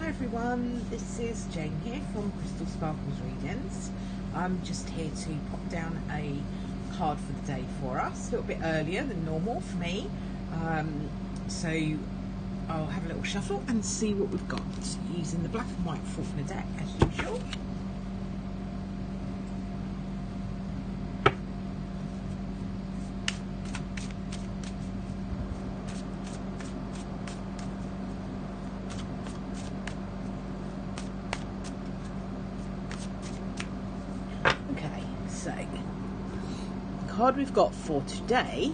everyone, this is Jane here from Crystal Sparkles Readings. I'm just here to pop down a card for the day for us, a little bit earlier than normal for me. So I'll have a little shuffle and see what we've got using the black and white Faulkner deck as usual. So, the card we've got for today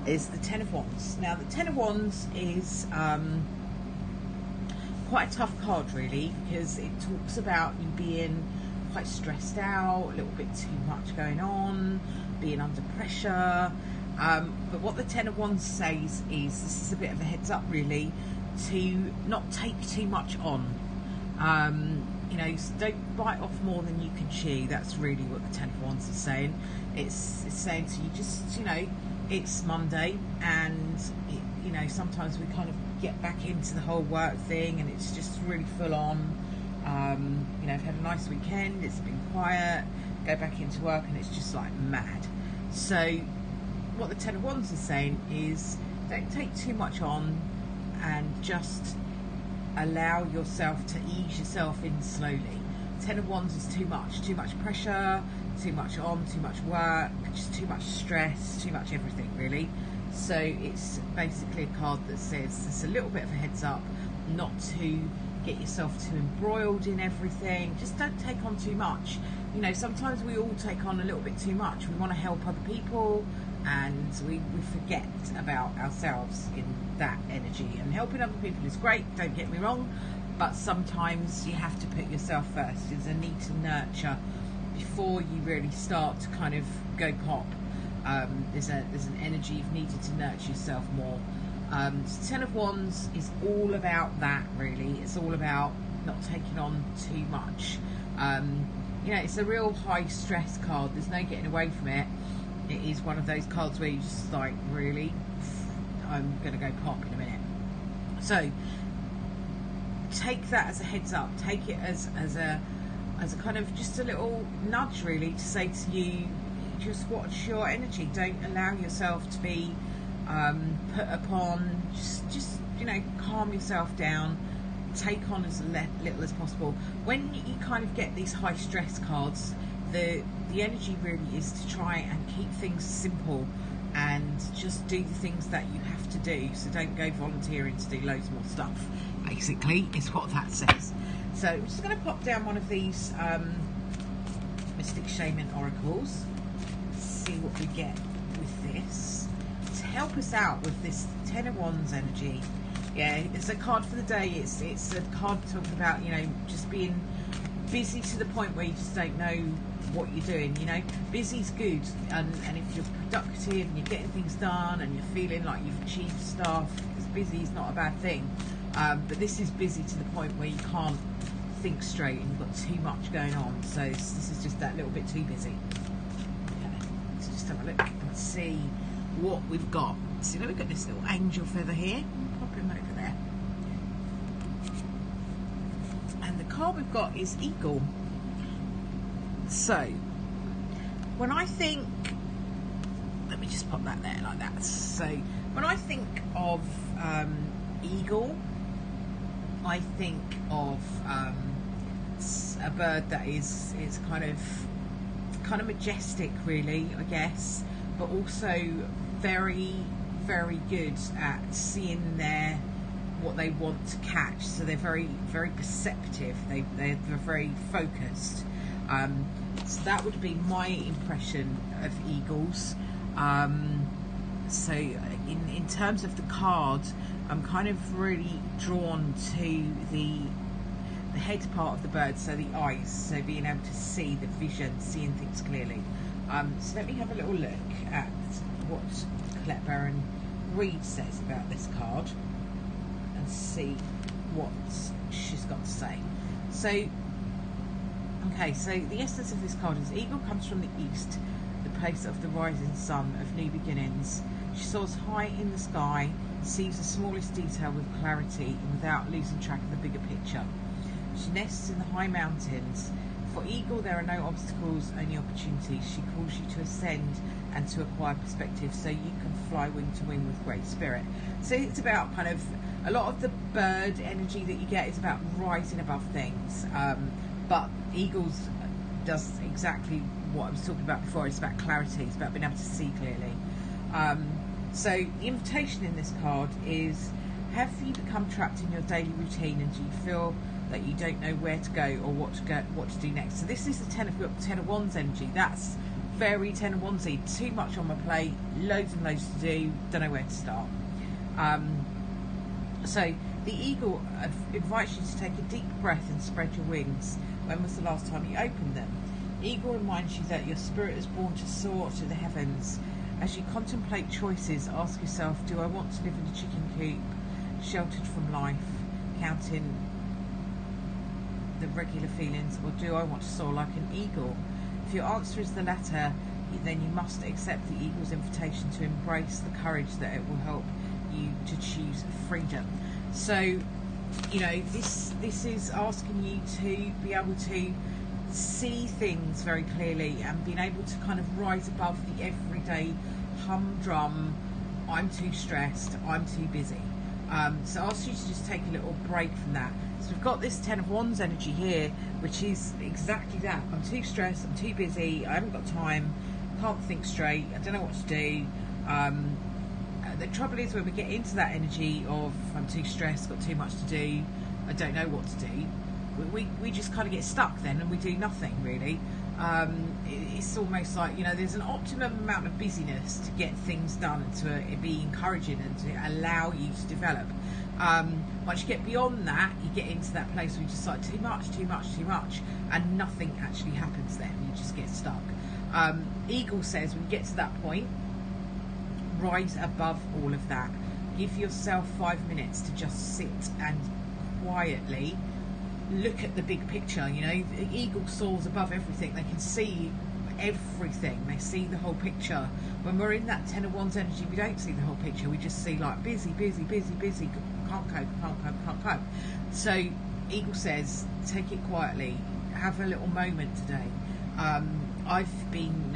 is the Ten of Wands. Now, the Ten of Wands is quite a tough card, really, because it talks about you being quite stressed out, a little bit too much going on, being under pressure. But what the Ten of Wands says is this is a bit of a heads up, really, to not take too much on. You know, don't bite off more than you can chew. That's really what the Ten of Wands is saying. It's saying to you, just, you know, it's Monday, and you know, sometimes we kind of get back into the whole work thing, and it's just really full on. You know, I've had a nice weekend. It's been quiet. Go back into work, and it's just like mad. So, what the Ten of Wands is saying is, don't take too much on, and just allow yourself to ease yourself in slowly. Ten of Wands is too much pressure, too much on, too much work, just too much stress, too much everything, really. So it's basically a card that says it's a little bit of a heads up not to get yourself too embroiled in everything. Just don't take on too much. You know, sometimes we all take on a little bit too much. We want to help other people, and we forget about ourselves in that energy. And helping other people is great, don't get me wrong, but sometimes you have to put yourself first. There's a need to nurture before you really start to kind of go pop. There's an energy you've needed to nurture yourself more. So Ten of Wands is all about that, really. It's all about not taking on too much. You know, it's a real high stress card. There's no getting away from it. It is one of those cards where you just like, really, I'm going to go pop in a minute. So take that as a heads up. Take it as a kind of just a little nudge, really, to say to you, just watch your energy. Don't allow yourself to be put upon. Just you know, calm yourself down. Take on as little as possible. When you kind of get these high stress cards, the energy really is to try and keep things simple and just do the things that you have to do. So don't go volunteering to do loads more stuff, basically, is what that says. So I'm just going to pop down one of these Mystic Shaman Oracles, see what we get with this to help us out with this Ten of Wands energy. Yeah, it's a card for the day. It's a card talking about, you know, just being busy to the point where you just don't know what you're doing. You know, busy's good, and if you're productive and you're getting things done and you're feeling like you've achieved stuff, because busy is not a bad thing. But this is busy to the point where you can't think straight and you've got too much going on. So this is just that little bit too busy. Okay, let's just have a look and see what we've got. So we've got this little angel feather here. Pop him over there. And the card we've got is Eagle. So when I think, let me just pop that there like that. So when I think of eagle, I think of a bird that is kind of majestic, really, I guess, but also very, very good at seeing what they want to catch. So they're very, very perceptive. They're very focused. So that would be my impression of eagles. So in terms of the card, I'm kind of really drawn to the head part of the bird, so the eyes, so being able to see, the vision, seeing things clearly. So let me have a little look at what Colette Baron Reid says about this card and see what she's got to say. So, okay, so the essence of this card is eagle comes from the east, the place of the rising sun, of new beginnings. She soars high in the sky, sees the smallest detail with clarity and without losing track of the bigger picture. She nests in the high mountains. For Eagle, there are no obstacles, only opportunities. She calls you to ascend and to acquire perspective so you can fly wing to wing with great spirit. So it's about kind of, a lot of the bird energy that you get is about rising above things. But Eagles does exactly what I was talking about before. It's about clarity. It's about being able to see clearly. So the invitation in this card is, have you become trapped in your daily routine and do you feel that you don't know where to go or what to do next? So this is the Ten of Wands energy. That's very Ten of Wandsy. Too much on my plate, loads and loads to do, don't know where to start. So the Eagle invites you to take a deep breath and spread your wings. When was the last time you opened them? Eagle reminds you that your spirit is born to soar to the heavens. As you contemplate choices, ask yourself, do I want to live in a chicken coop, sheltered from life, counting the regular feelings, or do I want to soar like an eagle? If your answer is the latter, then you must accept the Eagle's invitation to embrace the courage that it will help you to choose freedom. So, you know, this is asking you to be able to see things very clearly and being able to kind of rise above the everyday humdrum, I'm too stressed, I'm too busy. So I ask you to just take a little break from that. So we've got this Ten of Wands energy here, which is exactly that. I'm too stressed, I'm too busy, I haven't got time, can't think straight, I don't know what to do. The trouble is when we get into that energy of I'm too stressed, got too much to do, I don't know what to do, we just kind of get stuck then and we do nothing really. It's almost like, you know, there's an optimum amount of busyness to get things done and to be encouraging and to allow you to develop. Once you get beyond that, you get into that place where you just like too much, and nothing actually happens then. You just get stuck. Eagle says when you get to that point, rise above all of that. Give yourself 5 minutes to just sit and quietly look at the big picture. You know, the eagle soars above everything. They can see everything. They see the whole picture. When we're in that Ten of Wands energy, we don't see the whole picture. We just see like busy. Can't cope. So Eagle says, take it quietly. Have a little moment today. I've been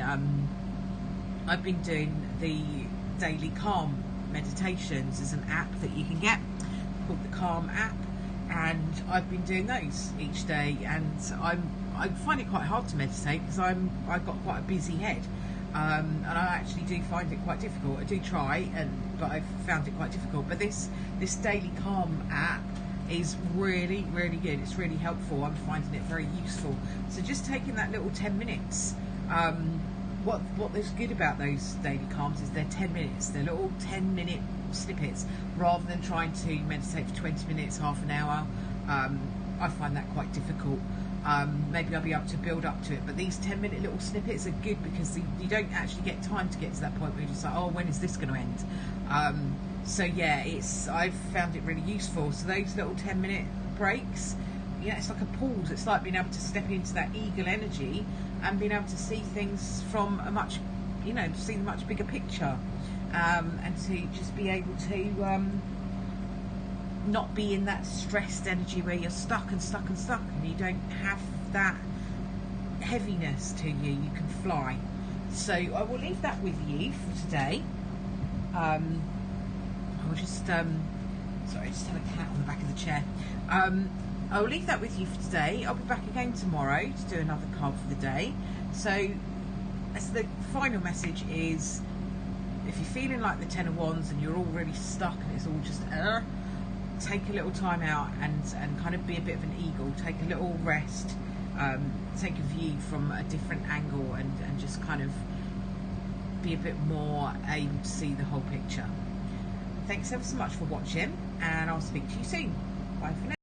doing the daily calm meditations. There's an app that you can get called the Calm app, and I've been doing those each day, and I find it quite hard to meditate because I've got quite a busy head, and I actually do find it quite difficult. I do try, but I've found it quite difficult. But this daily calm app is really good. It's really helpful. I'm finding it very useful. So just taking that little 10 minutes. What is good about those daily calms is they're 10 minutes. They're little 10-minute snippets rather than trying to meditate for 20 minutes, half an hour. I find that quite difficult. Maybe I'll be able to build up to it, but these 10-minute little snippets are good because you don't actually get time to get to that point where you're just like, oh, when is this going to end? So yeah, I've found it really useful. So those little 10-minute breaks, you know, it's like a pause. It's like being able to step into that eagle energy and being able to see things from a much, you know, see the much bigger picture, and to just be able to not be in that stressed energy where you're stuck and you don't have that heaviness to you. You can fly. So I will leave that with you for today. I will just sorry, I just had a cat on the back of the chair. I will leave that with you for today. I'll be back again tomorrow to do another card for the day. So as the final message is, if you're feeling like the Ten of Wands and you're all really stuck and it's all just take a little time out and kind of be a bit of an eagle. Take a little rest, take a view from a different angle, and just kind of be a bit more able to see the whole picture. Thanks ever so much for watching, and I'll speak to you soon. Bye for now.